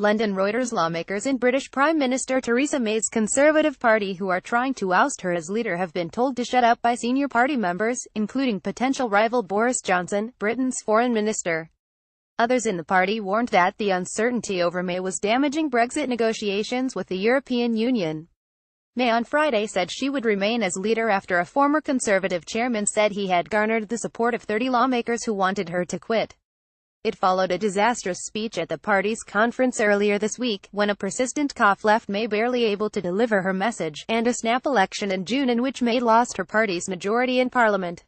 London. Reuters. Lawmakers in British Prime Minister Theresa May's Conservative Party who are trying to oust her as leader have been told to shut up by senior party members, including potential rival Boris Johnson, Britain's foreign minister. Others in the party warned that the uncertainty over May was damaging Brexit negotiations with the European Union. May on Friday said she would remain as leader after a former Conservative chairman said he had garnered the support of 30 lawmakers who wanted her to quit. It followed a disastrous speech at the party's conference earlier this week, when a persistent cough left May barely able to deliver her message, and a snap election in June in which May lost her party's majority in Parliament.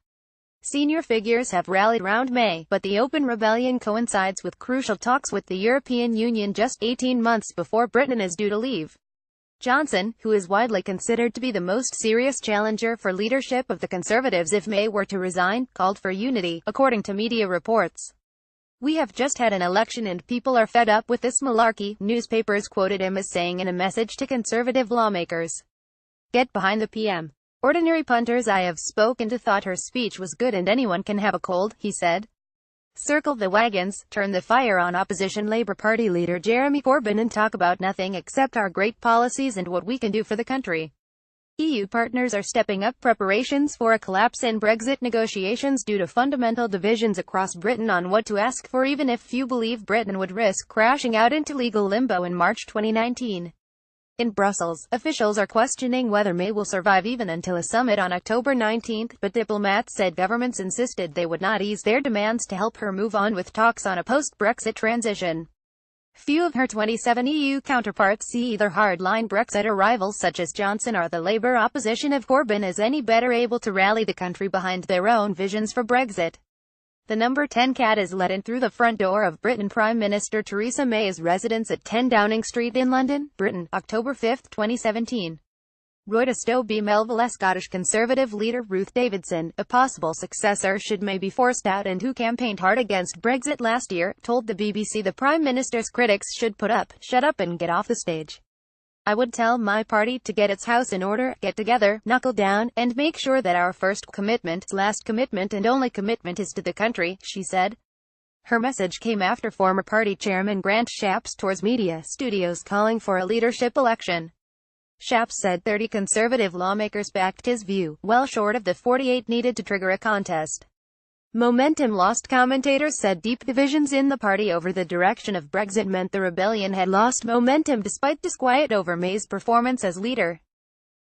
Senior figures have rallied round May, but the open rebellion coincides with crucial talks with the European Union just 18 months before Britain is due to leave. Johnson, who is widely considered to be the most serious challenger for leadership of the Conservatives if May were to resign, called for unity, according to media reports. "We have just had an election and people are fed up with this malarkey," newspapers quoted him as saying in a message to Conservative lawmakers. "Get behind the PM. Ordinary punters I have spoken to thought her speech was good and anyone can have a cold," he said. "Circle the wagons, turn the fire on opposition Labour Party leader Jeremy Corbyn and talk about nothing except our great policies and what we can do for the country." EU partners are stepping up preparations for a collapse in Brexit negotiations due to fundamental divisions across Britain on what to ask for, even if few believe Britain would risk crashing out into legal limbo in March 2019. In Brussels, officials are questioning whether May will survive even until a summit on October 19, but diplomats said governments insisted they would not ease their demands to help her move on with talks on a post-Brexit transition. Few of her 27 EU counterparts see either hardline Brexit or rivals such as Johnson or the Labour opposition of Corbyn as any better able to rally the country behind their own visions for Brexit. The number 10 cat is let in through the front door of Britain. Prime Minister Theresa May's residence at 10 Downing Street in London, Britain, October 5, 2017. Reuters. Toby Melville. Scottish Conservative leader Ruth Davidson, a possible successor should May be forced out and who campaigned hard against Brexit last year, told the BBC the Prime Minister's critics should shut up and get off the stage. "I would tell my party to get its house in order, get together, knuckle down, and make sure that our first commitment, last commitment and only commitment is to the country," she said. Her message came after former party chairman Grant Shapps tours media studios calling for a leadership election. Shapps said 30 Conservative lawmakers backed his view, well short of the 48 needed to trigger a contest. Momentum lost. Commentators said deep divisions in the party over the direction of Brexit meant the rebellion had lost momentum despite disquiet over May's performance as leader.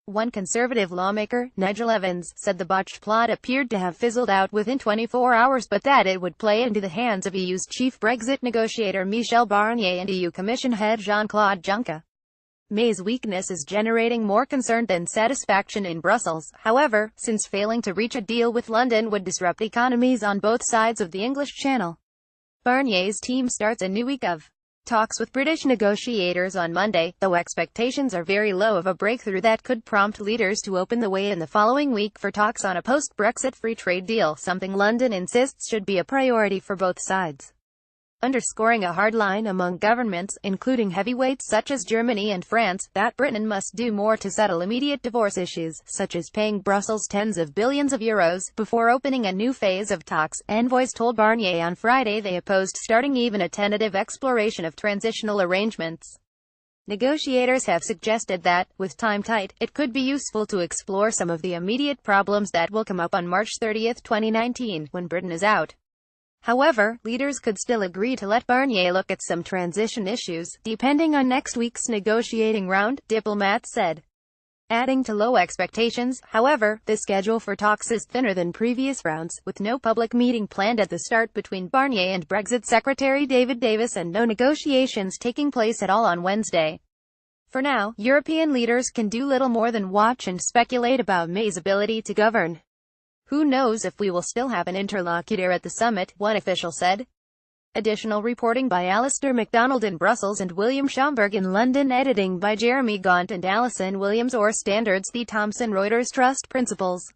One Conservative lawmaker, Nigel Evans, said the botched plot appeared to have fizzled out within 24 hours but that it would play into the hands of EU's chief Brexit negotiator Michel Barnier and EU Commission head Jean-Claude Juncker. May's weakness is generating more concern than satisfaction in Brussels, however, since failing to reach a deal with London would disrupt economies on both sides of the English Channel. Barnier's team starts a new week of talks with British negotiators on Monday, though expectations are very low of a breakthrough that could prompt leaders to open the way in the following week for talks on a post-Brexit free trade deal, something London insists should be a priority for both sides. Underscoring a hard line among governments, including heavyweights such as Germany and France, that Britain must do more to settle immediate divorce issues, such as paying Brussels tens of billions of euros, before opening a new phase of talks. Envoys told Barnier on Friday they opposed starting even a tentative exploration of transitional arrangements. Negotiators have suggested that, with time tight, it could be useful to explore some of the immediate problems that will come up on March 30, 2019, when Britain is out. However, leaders could still agree to let Barnier look at some transition issues, depending on next week's negotiating round, diplomats said. Adding to low expectations, however, the schedule for talks is thinner than previous rounds, with no public meeting planned at the start between Barnier and Brexit Secretary David Davis and no negotiations taking place at all on Wednesday. For now, European leaders can do little more than watch and speculate about May's ability to govern. "Who knows if we will still have an interlocutor at the summit," one official said. Additional reporting by Alistair MacDonald in Brussels and William Schomburg in London. Editing by Jeremy Gaunt and Alison Williams. Or Standards. The Thomson Reuters Trust Principles.